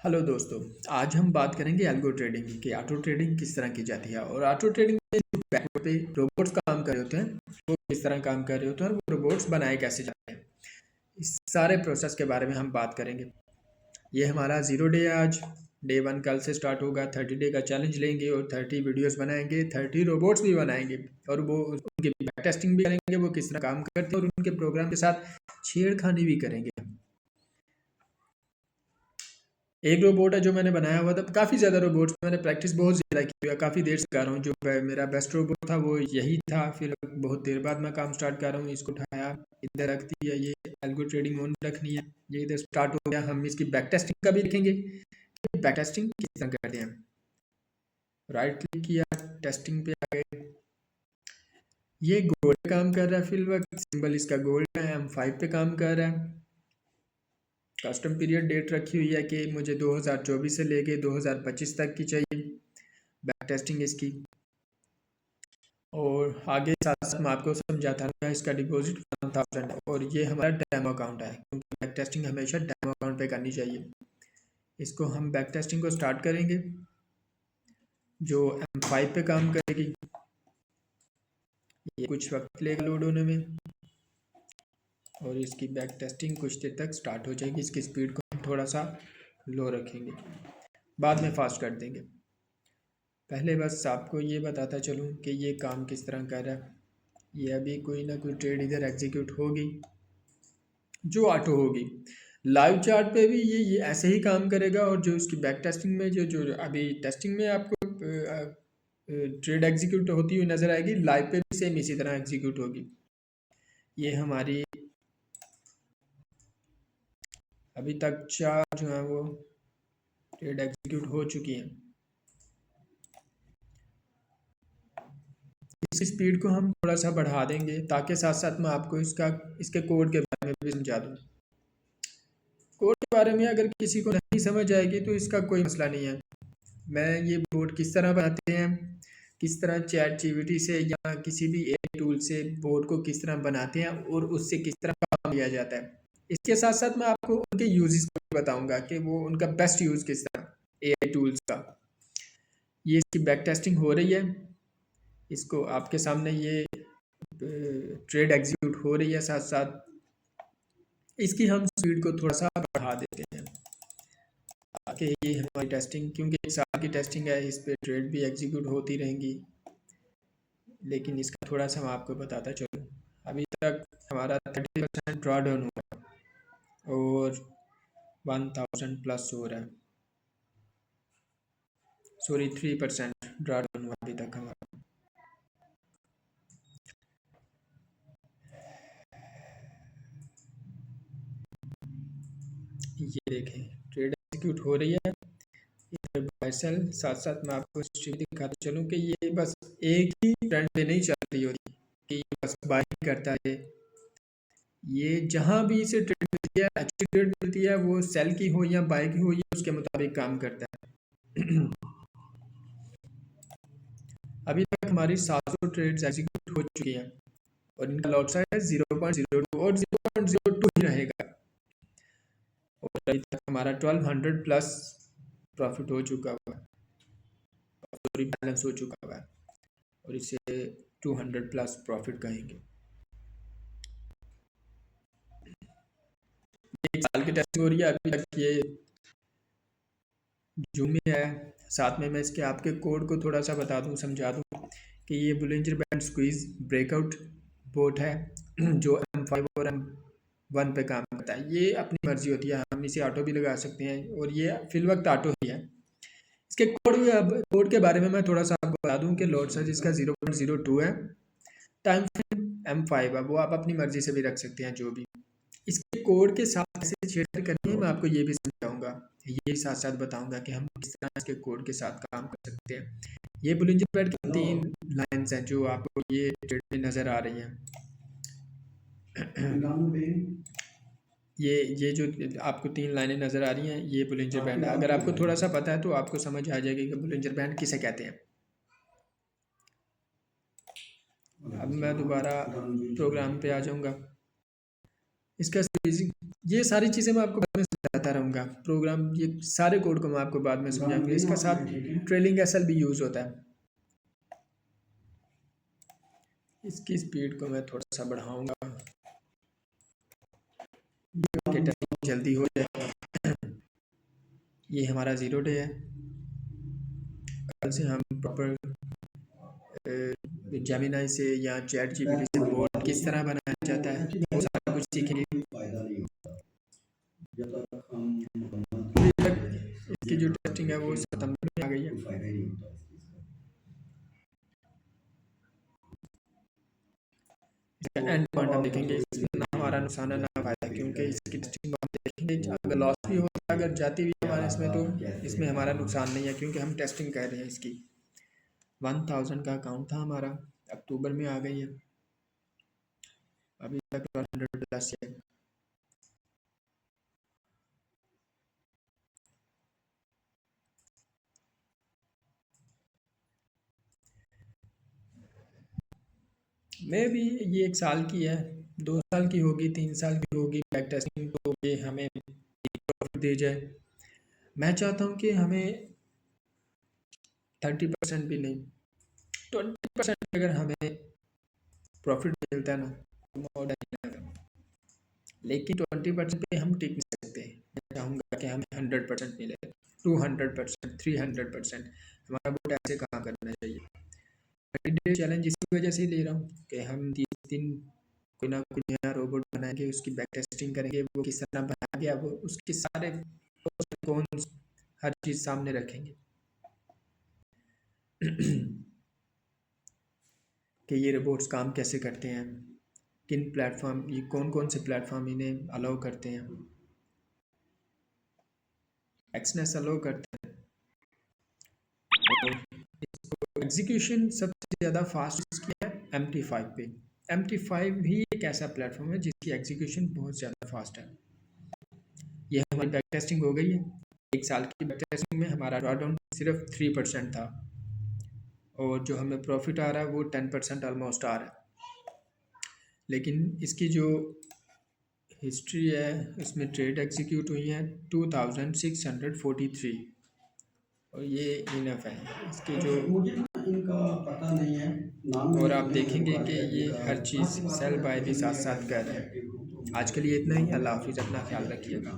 Hello दोस्तों। आज हम बात करेंगे एल्गो ट्रेडिंग की कि ऑटो ट्रेडिंग किस तरह की जाती है और ऑटो ट्रेडिंग में जो बैकवर्ड पे रोबोट्स काम कर रहे होते हैं वो किस तरह काम कर रहे होते हैं और वो रोबोट्स बनाए कैसे जाते हैं। इस सारे प्रोसेस के बारे में हम बात करेंगे। ये हमारा 0 डे है। आज डे 1 कल से स्टार्ट होगा। 30 डे का चैलेंज लेंगे और 30 वीडियोस बनाएंगे, 30 रोबोट्स भी बनाएंगे और वो उनकी बैक टेस्टिंग भी करेंगे, वो किस तरह काम करते हैं और उनके प्रोग्राम के साथ छेड़खानी भी करेंगे। एक रोबोट है जो मैंने बनाया हुआ था, काफ़ी ज़्यादा रोबोट्स मैंने प्रैक्टिस बहुत ज़्यादा की है, काफ़ी देर से कर रहा हूँ। जो मेरा बेस्ट रोबोट था वो यही था। फिर बहुत देर बाद मैं काम स्टार्ट कर रहा हूँ। इसको उठाया, इधर रख दिया, ये एल्गो ट्रेडिंग ऑन रखनी है, ये इधर स्टार्ट हो गया। हम इसकी बैक टेस्टिंग का भी देखेंगे कि बैक टेस्टिंग किस तरह करते हैं। राइट क्लिक किया, टेस्टिंग पे आ गए। ये गोल्ड काम कर रहा है, फिल वक्त सिंबल इसका गोल्ड है। M5 पे काम कर रहा है। कस्टम पीरियड डेट रखी हुई है कि मुझे 2024 से लेके 2025 तक की चाहिए बैक टेस्टिंग इसकी। और आगे साथ साथ मैं आपको समझाता हूँ। इसका डिपॉजिट 1000 है और ये हमारा डेमो अकाउंट है, क्योंकि बैक टेस्टिंग हमेशा डेमो अकाउंट पे करनी चाहिए। इसको हम बैक टेस्टिंग को स्टार्ट करेंगे जो M5 पे काम करेगी। ये कुछ वक्त लेगा लोड होने में और इसकी बैक टेस्टिंग कुछ देर तक स्टार्ट हो जाएगी। इसकी स्पीड को हम थोड़ा सा लो रखेंगे, बाद में फास्ट कर देंगे। पहले बस आपको ये बताता चलूँ कि ये काम किस तरह कर रहा है। ये अभी कोई ना कोई ट्रेड इधर एग्जीक्यूट होगी जो ऑटो होगी। लाइव चार्ट पे भी ये ऐसे ही काम करेगा और जो इसकी बैक टेस्टिंग में जो जो अभी टेस्टिंग में आपको ट्रेड एग्जीक्यूट होती हुई नज़र आएगी, लाइव पे भी सेम इसी तरह एग्जीक्यूट होगी। ये हमारी अभी तक 4 जो है वो ट्रेड एग्जीक्यूट हो चुकी हैं। इस स्पीड को हम थोड़ा सा बढ़ा देंगे ताकि साथ साथ मैं आपको इसके कोड के बारे में भी समझा दूँ। कोड के बारे में अगर किसी को नहीं समझ आएगी तो इसका कोई मसला नहीं है। मैं ये बोर्ड किस तरह बनाते हैं, किस तरह चैट जीपीटी से या किसी भी AI टूल से बोर्ड को किस तरह बनाते हैं और उससे किस तरह काम लिया जाता है, इसके साथ साथ मैं आपको उनके यूजेस को बताऊंगा कि वो उनका बेस्ट यूज़ किस तरह AI टूल्स का। ये इसकी बैक टेस्टिंग हो रही है। इसको आपके सामने ये ट्रेड एग्जीक्यूट हो रही है। साथ साथ इसकी हम स्पीड को थोड़ा सा बढ़ा देते हैं ताकि ये हमारी टेस्टिंग, क्योंकि 1 साल की टेस्टिंग है, इस पर ट्रेड भी एग्जीक्यूट होती रहेंगी। लेकिन इसका थोड़ा सा मैं आपको बताता चलूँ। अभी तक हमारा 30% ड्रॉ डाउन हुआ है और 1000 प्लस हो रहा है। सॉरी, 3% ड्रॉ डाउन हुआ अभी तक हमारा। ये देखें ट्रेड एग्जीक्यूट हो रही है इधर बाय सेल। साथ साथ मैं आपको स्ट्रिक दिखाता चलूँ कि ये बस एक ही ट्रेंड पे नहीं चल रही होती कि ये बस बाय करता है। ये जहाँ भी इसे ट्रेड मिलती है, अच्छी ट्रेड मिलती है, वो सेल की हो या बाय की हो, ये उसके मुताबिक काम करता है। अभी तक हमारी 700 ट्रेड्स एग्जीक्यूट हो चुकी हैं और इनका लॉट साइज है 0.02 और 0.02 ही रहेगा। और अभी तक हमारा 1200 प्लस प्रॉफिट हो चुका हुआ है, सॉरी बैलेंस हो चुका हुआ है और इसे 200 प्लस प्रॉफिट कहेंगे। 1 साल की टेस्टिंग हो रही है अभी तक। ये जून में है। साथ में मैं इसके आपके कोड को थोड़ा सा बता दूं, समझा दूं कि ये Bollinger band squeeze breakout boat है जो M5 और M1 पे काम करता है। ये अपनी मर्जी होती है, हम इसे ऑटो भी लगा सकते हैं और ये फिल वक्त ऑटो ही है। इसके कोड के बारे में मैं थोड़ा सा आपको बता दूं कि लोड साइज इसका 0.02 है। टाइम फ्रेम M5 है, वो आप अपनी मर्जी से भी रख सकते हैं जो भी। इसके कोड के साथ कैसे छेड़छाड़ करनी है मैं आपको ये भी समझाऊंगा। ये साथ साथ बताऊंगा कि हम किस तरह इसके कोड के साथ काम कर सकते हैं। ये बुलिंजर बैंड की 3 लाइंस हैं जो आपको ये ट्रेड में नज़र आ रही हैं। ये जो आपको 3 लाइनें नज़र आ रही हैं, ये बुलिंजर बैंड है। अगर आपको थोड़ा सा पता है तो आपको समझ आ जाएगी कि बुलिंजर बैंड किसे कहते हैं। अब मैं दोबारा प्रोग्राम पे आ जाऊंगा। इसका ये सारी चीज़ें मैं आपको बाद में समझाता रहूँगा। करूँगा। प्रोग्राम ये सारे कोड को मैं आपको बाद में समझाऊंगा। इसका साथ ट्रेलिंग एसएल भी यूज़ होता है। इसकी स्पीड को मैं थोड़ा सा बढ़ाऊंगा कि टेस्टिंग जल्दी हो जाए। ये हमारा 0 डे है। कल से हम प्रॉपर जेमिनी से या चैट जीपीटी से बोट किस तरह बनाया जाता है वो सारा कुछ सीखेंगे। इसकी जो टेस्टिंग है वो सितंबर में आ गई है। एंड पॉइंट हम देखेंगे, इसमें ना हमारा नुकसान है ना फायदा, क्योंकि इसकी टेस्टिंग हम देखेंगे। अगर लॉस भी होता है, अगर जाती भी हमारे इसमें, तो इसमें हमारा नुकसान नहीं है, क्योंकि हम टेस्टिंग कर रहे हैं इसकी। 1000 का अकाउंट था हमारा, अक्टूबर में आ गई है, अभी तक 100 प्लस है। मैं भी ये 1 साल की है, 2 साल की होगी, 3 साल की होगी बैक टेस्टिंग, तो ये हमें प्रॉफिट दे जाए। मैं चाहता हूँ कि हमें 30% भी नहीं, 20% अगर हमें प्रॉफिट मिलता है ना, तो more than enough। लेकिन 20% पे हम टिक नहीं सकते। मैं चाहूँगा कि हमें 100% मिले, 200%, 300%। हमारा बोर्ड ऐसे काम करना चाहिए। 30 डे चैलेंज इसी वजह से ले रहा हूँ कि हम 30 दिन कोई ना कोई नया रोबोट बनाएंगे, उसकी बैक टेस्टिंग करेंगे, वो किस तरह बनाया गया, वो उसके सारे कॉन्स हर चीज़ सामने रखेंगे कि ये रोबोट्स काम कैसे करते हैं, किन प्लेटफॉर्म, ये कौन कौन से प्लेटफॉर्म इन्हें अलाउ करते हैं, एक्सनेस अलाउ करते हैं। और इसको एग्जीक्यूशन सबसे ज़्यादा फास्ट इसकी है MT5 पे। MT5 भी एक ऐसा प्लेटफॉर्म है जिसकी एग्जीक्यूशन बहुत ज़्यादा फास्ट है। ये हमारी बैक टेस्टिंग हो गई है। 1 साल की बैक टेस्टिंग में हमारा ड्रॉडाउन सिर्फ 3% था, और जो हमें प्रॉफिट आ रहा है वो 10% ऑलमोस्ट आ रहा है। लेकिन इसकी जो हिस्ट्री है, उसमें ट्रेड एग्जीक्यूट हुई हैं 2643, और ये इनफ है इसके जो, इनका पता नहीं है नाम। और आप देखेंगे कि ये हर चीज़ सेल बाय भी साथ साथ कर रहे हैं। आज के लिए इतना ही। अल्लाह हाफिज़, अपना ख्याल रखिएगा।